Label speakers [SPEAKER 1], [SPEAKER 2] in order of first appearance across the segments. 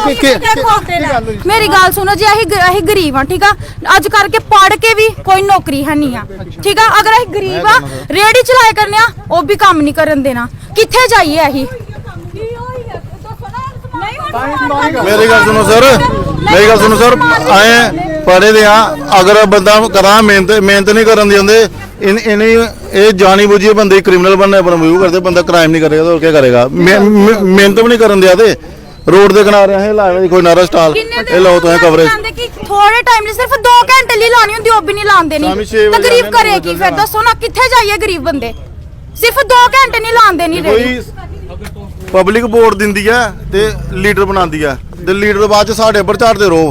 [SPEAKER 1] मेरी गल सुनो जी, अही गरीब हाँ, ठीक है। अज करके पढ़ के भी कोई नौकरी है नहीं है, ठीक है। अगर अही गरीब आ, रेहड़ी चलाए करने वो भी काम नहीं करन देना, किथे जाइए अही।
[SPEAKER 2] मेरी गल सुनो सर, मेरी गल सुनो सर, आए पढ़े दे अगर बंदा करा मेहनत नहीं करन दे इन्हें जानी बुझी बंदे क्रिमिनल बनने पर मूव करते, बंदा क्राइम नहीं करेगा तो क्या करेगा। मेहनत भी नहीं करन दिया ते रोड के किनारे है लाए कोई नारा स्टॉल ये लो तो है कवरेज
[SPEAKER 1] थोड़े टाइम लिए सिर्फ 2 घंटे लिए लानी होंदी, वो भी नहीं लांदे नहीं तो गरीब करेगी फिर दसो ना, किथे जाइए गरीब बंदे। सिर्फ 2 घंटे नहीं लांदे नहीं रहे।
[SPEAKER 2] पब्लिक वोट दिंदी है ते लीडर बनांदी है ते लीडर बाद च साडे पर झाड़दे रहो।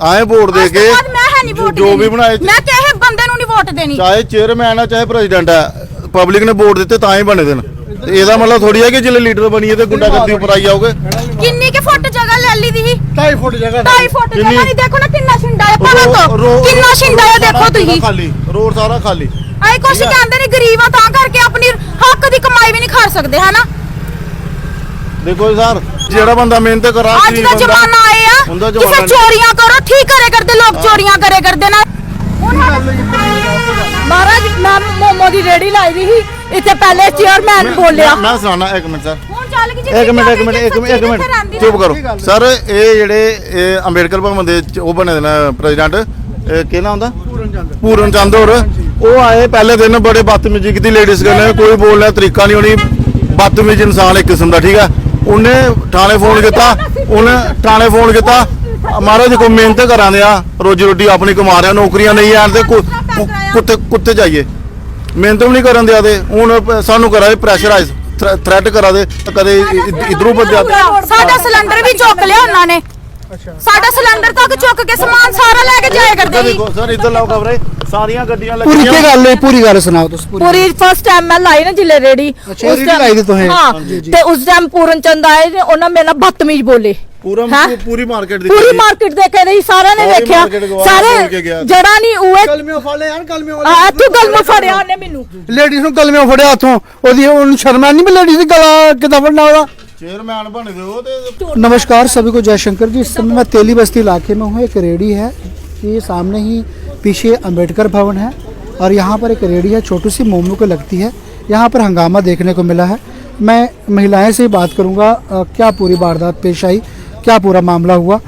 [SPEAKER 2] आए वोट दे के जो भी बनाए,
[SPEAKER 1] मैं किसी बंदे नूं नहीं वोट देनी,
[SPEAKER 2] चाहे चेयरमैन है चाहे प्रेसिडेंट है, पब्लिक ने वोट दिते तां ही बने दे। ਇਹਦਾ ਮਤਲਬ ਥੋੜੀ ਹੈ ਕਿ ਜਿਲੇ ਲੀਡਰ ਬਣੀਏ ਤੇ ਗੁੰਡਾਗਰਦੀ ਉੱਪਰ ਆਈ ਜਾਓਗੇ।
[SPEAKER 1] ਕਿੰਨੀ ਕਿ ਫੁੱਟ ਜਗ੍ਹਾ ਲੈ ਲਈ ਦੀ
[SPEAKER 3] 2.5 ਫੁੱਟ ਜਗ੍ਹਾ
[SPEAKER 1] 2.5 ਫੁੱਟ ਜਗ੍ਹਾ ਨਹੀਂ, ਦੇਖੋ ਨਾ ਕਿੰਨਾ ਛਿੰਡਾ ਹੈ ਪਰਾਂ ਤੋਂ, ਕਿੰਨਾ ਛਿੰਡਾ ਹੈ ਦੇਖੋ ਤੁਸੀਂ,
[SPEAKER 2] ਖਾਲੀ ਰੋਡ ਸਾਰਾ ਖਾਲੀ।
[SPEAKER 1] ਆਏ ਕੁਛ ਕਹਿੰਦੇ ਨੇ ਗਰੀਬਾਂ ਤਾਂ ਕਰਕੇ ਆਪਣੀ ਹੱਕ ਦੀ ਕਮਾਈ ਵੀ ਨਹੀਂ ਖਾ ਸਕਦੇ ਹੈ ਨਾ।
[SPEAKER 2] ਦੇਖੋ ਸਰ ਜਿਹੜਾ ਬੰਦਾ ਮਿਹਨਤ ਕਰਾ
[SPEAKER 1] ਅੱਜ ਦਾ ਜ਼ਮਾਨਾ ਆਇਆ ਕਿਸੇ ਚੋਰੀਆਂ ਕਰੋ, ਠੀਕ ਕਰੇ ਕਰਦੇ ਲੋਕ, ਚੋਰੀਆਂ ਕਰੇ ਕਰਦੇ ਨਾ।
[SPEAKER 4] महाराज मैं मोमो की रेडी लाई दी इतने पहले चेयरमैन बोलिया।
[SPEAKER 2] मैं सुनाना एक मिनट सर,
[SPEAKER 1] एक मिनट
[SPEAKER 2] चुप करो सर। ये जेडे अंबेडकर भवन दे ओ बने ने प्रेसिडेंट केह् नाम होंदा पूरन चंद होर, वो आए पहले दिन बड़े बदतमीजी की लेडीज कन्नै, कोई बोलने का तरीका नहीं होनी, बदतमीज इंसान एक किस्म का, ठीक है। उन्हें थाने फोन किया, उन्हें थाने फोन किया महाराज देखो मेहनत करा दे, रोजी रोटी अपनी कमा रहे, नौकरियां नहीं है कुत्ते कुत्ते जाइए, मेहनत भी नहीं करन दिया ते हुण सानू करा दे प्रेशराइज, थ्रेट करा दे, कदे इधरों बंदे
[SPEAKER 1] साडा सिलेंडर भी चुक लिया उन्हां ने, साडा सिलेंडर तक चुक के सामान सारा लेके जाया करदे।
[SPEAKER 2] देखो सर इधर लाओ खबरें, सारियां गड्डियां लगी
[SPEAKER 3] पूरी गल है, पूरी गल सुनाओ तुस।
[SPEAKER 4] पूरी फर्स्ट टाइम मैं लाई ना जिले रेडी,
[SPEAKER 3] उस टाइम लाई दी तुहें?
[SPEAKER 4] हां ते उस टाइम पूरन चंद आए ने, उन्होंने मेरे नाल बदतमीज बोले,
[SPEAKER 2] पूरी मार्केट
[SPEAKER 4] देखे रही, सारा ने देखा, सारे जड़ा नहीं हुए
[SPEAKER 3] गलमियों फड़े यार, गलमियों
[SPEAKER 4] तू गलमियों फड़या ने मेनू,
[SPEAKER 3] लेडीज नु गलमियों फड़या हाथों, ओदी उन शर्म नहीं भी लेडीज गला किदा फड़ना ओदा।
[SPEAKER 2] चेयरमैन बन दो ते।
[SPEAKER 3] नमस्कार सभी को, जयशंकर जी। इस समय मैं तेली बस्ती इलाके में हूँ। एक रेडी है, ये सामने ही पीछे अंबेडकर भवन है और यहाँ पर एक रेडी है, छोटी सी मोमो को लगती है। यहाँ पर हंगामा देखने को मिला है। मैं महिलाएं से बात करूँगा, क्या पूरी वारदात पेश आई, क्या पूरा मामला हुआ।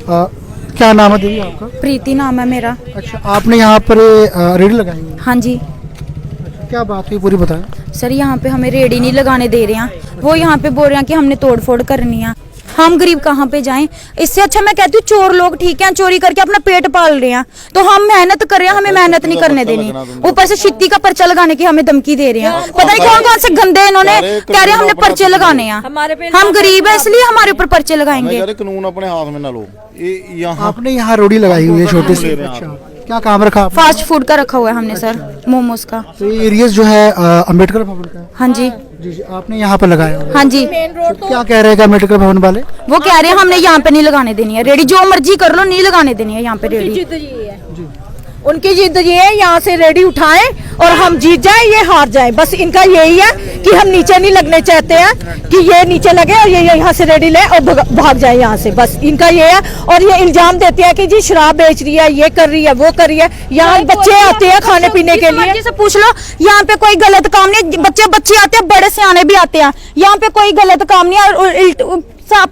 [SPEAKER 3] क्या नाम है दीदी आपका?
[SPEAKER 1] प्रीति नाम है मेरा।
[SPEAKER 3] अच्छा, आपने यहाँ पर रेडी लगाई हुई?
[SPEAKER 1] हाँ जी।
[SPEAKER 3] क्या बात हुई पूरी बताएं।
[SPEAKER 1] सर यहाँ पे हमें रेडी नहीं लगाने दे रहे हैं, वो यहाँ पे बोल रहे हैं कि हमने तोड़ फोड़ करनी है। हम गरीब कहाँ पे जाएं? इससे अच्छा मैं कहती हूँ चोर लोग ठीक हैं, चोरी करके अपना पेट पाल रहे हैं, तो हम मेहनत कर रहे हैं, हमें मेहनत नहीं करने देनी। ऊपर से शिट्टी का पर्चा लगाने की हमें धमकी दे रहे हैं, पता नहीं कौन कौन से गंदे इन्होंने कह रहे हैं हमने पर्चे लगाने हैं। हम गरीब है इसलिए हमारे ऊपर पर्चे लगाएंगे।
[SPEAKER 2] कानून अपने हाथ में ना लो।
[SPEAKER 3] आपने यहाँ रोडी लगाई हुई है छोटी सी, क्या काम रखा?
[SPEAKER 1] फास्ट फूड का रखा हुआ है हमने सर, मोमोज का।
[SPEAKER 3] तो ये एरिया जो है अंबेडकर भवन का है?
[SPEAKER 1] हाँ जी
[SPEAKER 3] जी जी, आपने यहाँ पर लगाया हुआ है?
[SPEAKER 1] हाँ जी।
[SPEAKER 3] तो क्या कह रहे हैं अंबेडकर भवन वाले?
[SPEAKER 1] वो कह रहे हैं हमने यहाँ पे नहीं लगाने देनी है रेडी, जो मर्जी कर लो, नहीं लगाने देनी है यहाँ पे रेडी।
[SPEAKER 4] उनकी जिद ये है यहाँ से रेडी उठाएं और हम जीत जाएं, ये हार जाएं, बस इनका यही है कि हम नीचे नहीं लगने चाहते हैं, कि ये नीचे लगे और ये यहाँ से रेडी ले और भाग जाए यहाँ से, बस इनका ये है। और ये इल्जाम देते हैं कि जी शराब बेच रही है, ये कर रही है, वो कर रही है। यहाँ बच्चे आते हैं खाने पीने के लिए,
[SPEAKER 1] से पूछ लो, यहाँ पे कोई गलत काम नहीं, बच्चे आते हैं, बड़े सियाने भी आते हैं, यहाँ पे कोई गलत काम नहीं,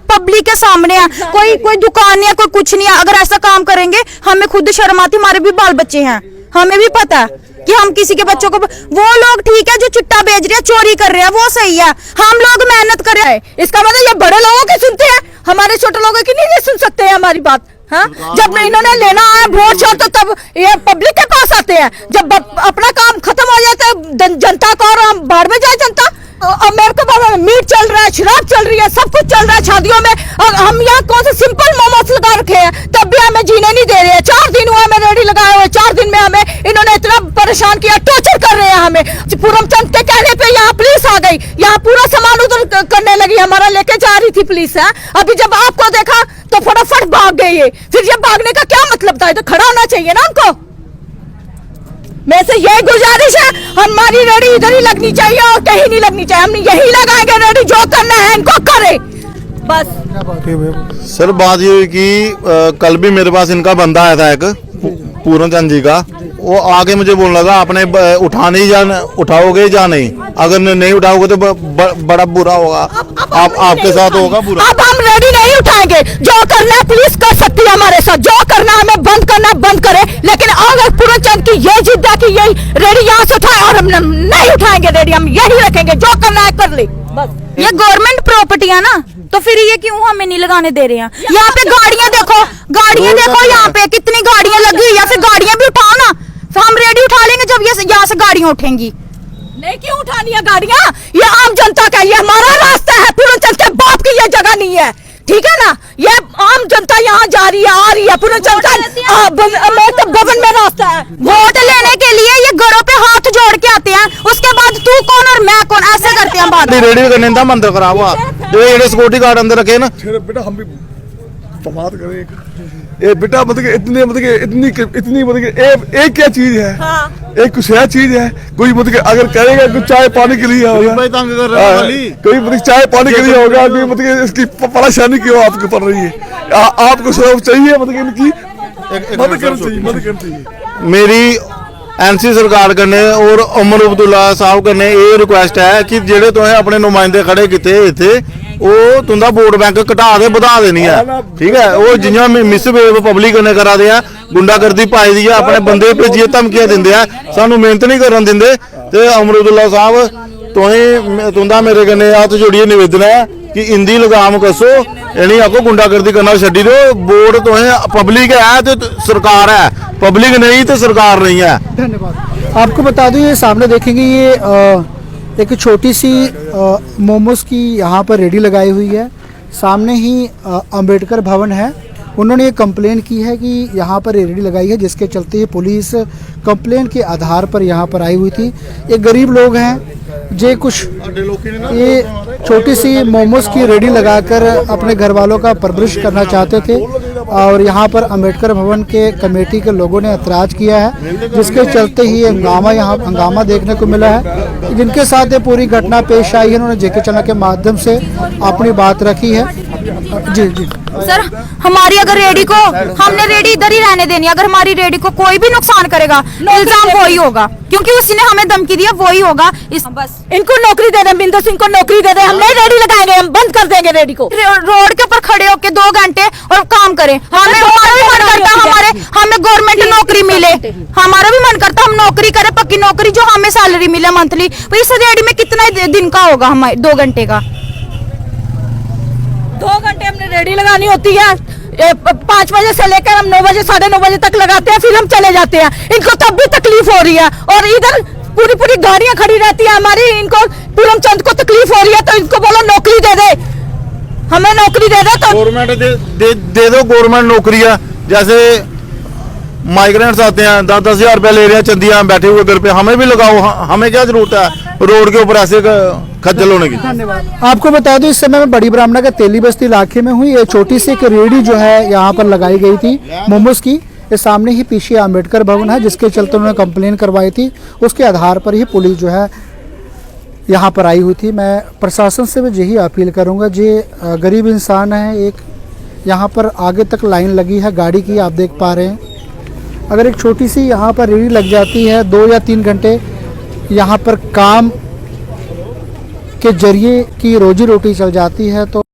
[SPEAKER 1] पब्लिक के सामने है, कोई दुकान नहीं है, कोई कुछ नहीं है। अगर ऐसा काम करेंगे हमें खुद शर्म आती, हमारे भी बाल बच्चे हैं, हमें भी पता है कि हम किसी के बच्चों को, वो लोग ठीक है जो चिट्टा बेच रहे हैं, चोरी कर रहे हैं, वो सही है, हम लोग मेहनत कर रहे हैं। इसका मतलब ये बड़े लोगों की सुनते हैं, हमारे छोटे लोगों की नहीं सुन सकते हैं हमारी बात। हाँ, जब इन्होंने लेना है वोट शोट तो तब ये पब्लिक के पास आते हैं, जब अपना काम खत्म हो जाता है जनता को, और हम बाहर में जाए जनता। अमेरिका में मीट चल रहा है, शराब चल रही है, सब कुछ चल रहा है शादियों में, और हम यहाँ कौन से सिंपल मोमोज लगा रखे हैं, तब भी हमें जीने नहीं दे रहे हैं। 4 दिन हुआ हमें रेडी लगाए हुए, 4 दिन में हमें इन्होंने इतना परेशान किया, टॉर्चर कर रहे हैं हमें। पूरमचंद के कहने पे यहाँ पुलिस आ गई, यहाँ पूरा सामान उधर करने लगी, हमारा लेके जा रही थी पुलिस है। अभी जब आपको देखा तो फटाफट भाग गई है, फिर ये भागने का क्या मतलब था? तो खड़ा होना चाहिए ना हमको। मैं से यही गुजारिश है, हमारी रेडी इधर ही लगनी चाहिए और कहीं नहीं लगनी चाहिए, हम यही लगाएंगे रेडी, जो करना है इनको करे।
[SPEAKER 4] बस।
[SPEAKER 3] क्या बात है भैया?
[SPEAKER 2] सर बात ये हुई कि कल भी मेरे पास इनका बंदा आया था एक पूरन चंद जी का। वो आके मुझे बोलने लगा आपने उठाने ही उठाओगे या नहीं, अगर नहीं उठाओगे तो बड़ा बुरा होगा, आपके साथ होगा बुरा।
[SPEAKER 4] अब हम रेडी नहीं उठाएंगे, जो करना है पुलिस कर सकती है हमारे साथ, जो करना है हमें बंद करना बंद करे, लेकिन अगर पूरन चंद की ये जिद है कि ये रेडी यहाँ से उठाए और हम नहीं उठाएंगे रेडी, हम यही रखेंगे, जो करना है कर ले बस।
[SPEAKER 1] ये गवर्नमेंट प्रॉपर्टी है ना, तो फिर ये क्यों हमें नहीं लगाने दे रहे हैं? यहाँ पे गाड़ियां देखो, गाड़ियां देखो, यहाँ पे कितनी गाड़ियां लगी हुई, या फिर गाड़ियां भी उठाओ ना, तो हम रेडी उठा लेंगे जब ये यहाँ से गाड़ियां उठेंगी।
[SPEAKER 4] नहीं क्यों उठानी है गाड़ियां, ये आम जनता का, ये हमारा रास्ता है, पूरन चंद के बाप की ये जगह नहीं है, ठीक है ना? ये आम जनता यहाँ जा रही है आ रही है, पूरन चंद का भवन में रास्ता है।
[SPEAKER 1] वोट लेने के लिए ये घरों पे हाथ जोड़ के आते हैं, उसके बाद तू कौन और मैं कौन ऐसे करते हैं बात।
[SPEAKER 2] रेडी भी करने था मंदिर खराब हुआ, ये सिक्योरिटी गार्ड अंदर रखे ना।
[SPEAKER 5] बेटा हम भी बात करें ये बेटा, मतलब इतने इतनी एक क्या चीज है, एक कुछ है चीज है, कोई मतलब अगर करेगा कुछ चाय पानी के लिए होगा, कोई मतलब चाय पानी के लिए होगा, कोई मतलब इसकी परेशानी क्यों आपको पड़ रही है, आपको सब चाहिए मतलब इनकी मदद करनी चाहिए।
[SPEAKER 2] मेरी एनसी सरकार कन्नै और उमर अब्दुल्ला साहब कन्नै ये रिक्वेस्ट है कि जेडे तुसें अपने नुमाइंदे खड़े कीते इत्थे ਉਹ तुंदा वोट बैंक घटा के बढ़ा देनी है, ठीक है? वो जियां मिसबिहेव पब्लिक कन्नै करा दे हैं, गुंडागर्दी पाई दी है, अपने बंदे भेजिए धमकियां दिंदे हैं, सानू मेहनत नहीं करन दिंदे। ते अमरुदुल्ला साहब तुंदा मेरे कन्नै हाथ जोड़िए निवेदन है कि इंदी लगाम कसो, इन्हें आखो गुंडागर्दी करना छड्डी दो, वोट तुसें पब्लिक है तो सरकार है, पब्लिक नहीं तो सरकार नहीं है।
[SPEAKER 3] धन्यवाद। आपको बता दूं ये सामने देखेंगे ये एक छोटी सी मोमोज की यहाँ पर रेडी लगाई हुई है, सामने ही अंबेडकर भवन है। उन्होंने ये कंप्लेन की है कि यहाँ पर रेडी लगाई है, जिसके चलते पुलिस कंप्लेन के आधार पर यहाँ पर आई हुई थी। ये गरीब लोग हैं जे कुछ ये छोटी सी मोमोज की रेडी लगाकर अपने घर वालों का परवरिश करना चाहते थे, और यहाँ पर अंबेडकर भवन के कमेटी के लोगों ने ऐतराज़ किया है, जिसके चलते ही ये हंगामा देखने को मिला है। जिनके साथ ये पूरी घटना पेश आई है, उन्होंने जेके चैनल के माध्यम से अपनी बात रखी है। जी जी
[SPEAKER 1] सर, हमारी अगर रेडी को, हमने रेडी इधर ही रहने देनी, अगर हमारी रेडी को कोई भी नुकसान करेगा इल्जाम वही होगा, क्योंकि उसने हमें धमकी दिया, वही होगा। इस बस
[SPEAKER 4] इनको नौकरी दे दे, बिंदु सिंह को नौकरी दे दे, हम नहीं रेडी लगाएंगे, हम बंद कर देंगे रेडी को।
[SPEAKER 1] रोड के ऊपर खड़े होके 2 घंटे और काम करें, हमें हमारा भी मन करता हमें गवर्नमेंट नौकरी मिले, हमारा भी मन करता हम नौकरी करें, पक्की नौकरी जो हमें सैलरी मिले मंथली। इस रेडी में कितना दिन का होगा हमारे 2 घंटे का?
[SPEAKER 4] 2 घंटे हमने रेडी लगानी होती है, 5 बजे से लेकर हम 9 बजे 9:30 बजे तक लगाते हैं, फिर हम चले जाते हैं। इनको तब भी तकलीफ हो रही है, और इधर पूरी गाड़ियां खड़ी रहती है हमारी, इनको पूरन चंद को तकलीफ हो रही है, तो इनको बोलो नौकरी दे दे, हमें नौकरी दे दे। तो
[SPEAKER 2] गवर्नमेंट दे दो गवर्नमेंट नौकरियां, जैसे माइग्रेंट्स आते हैं 10-10 हज़ार रुपया ले रहे हैं चंदियां बैठे हुए घर पे, हमें भी लगाओ, हमें क्या जरूरत है रोड के ऊपर ऐसे खज्जल होने की।
[SPEAKER 3] धन्यवाद। आपको बता दूं इस समय मैं बड़ी ब्राह्मणा के तेली बस्ती इलाके में हूँ। ये छोटी सी एक रेडी जो है यहाँ पर लगाई गई थी मोमोज की, ये सामने ही पीछे अंबेडकर भवन है, जिसके चलते उन्होंने कंप्लेन करवाई थी, उसके आधार पर ही पुलिस जो है यहाँ पर आई हुई थी। मैं प्रशासन से भी यही अपील करूँगा, जो गरीब इंसान है, एक यहाँ पर आगे तक लाइन लगी है गाड़ी की, आप देख पा रहे हैं। अगर एक छोटी सी यहाँ पर रेडी लग जाती है, 2 या 3 घंटे यहाँ पर काम के जरिए की रोजी रोटी चल जाती है, तो